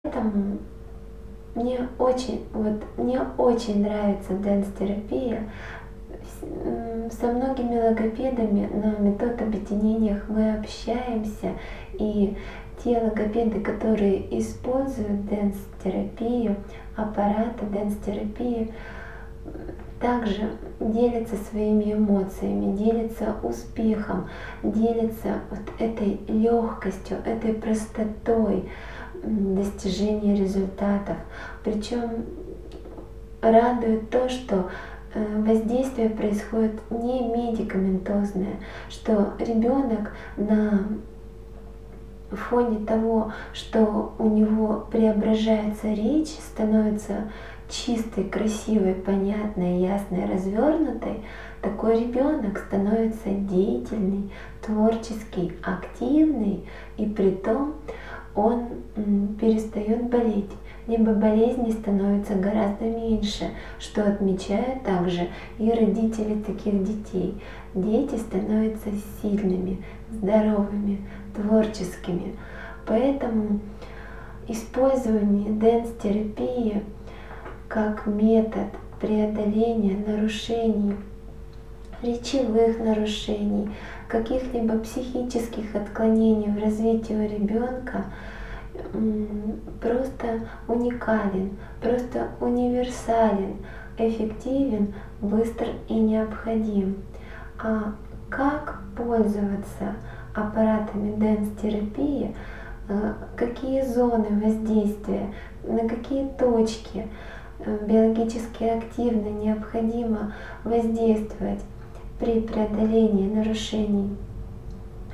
Поэтому мне очень нравится дэнс-терапия. Со многими логопедами на метод объединениях мы общаемся, и те логопеды, которые используют дэнс-терапию, аппараты дэнс-терапии, также делятся своими эмоциями, делятся успехом, делятся этой легкостью, этой простотой достижения результатов. Причем радует то, что воздействие происходит не медикаментозное, что ребенок на фоне того, что у него преображается речь, становится чистой, красивой, понятной, ясной, развернутой, такой ребенок становится деятельный, творческий, активный, и притом он перестает болеть, либо болезней становится гораздо меньше, что отмечают также и родители таких детей. Дети становятся сильными, здоровыми, творческими. Поэтому использование дэнс-терапии как метод преодоления нарушений, речевых нарушений, каких-либо психических отклонений в развитии у ребенка просто уникален, просто универсален, эффективен, быстр и необходим. А как пользоваться аппаратами дэнс-терапии, какие зоны воздействия, на какие точки биологически активно необходимо воздействовать при преодолении нарушений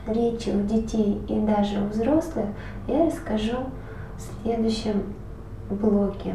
речи у детей и даже у взрослых, я расскажу в следующем блоке.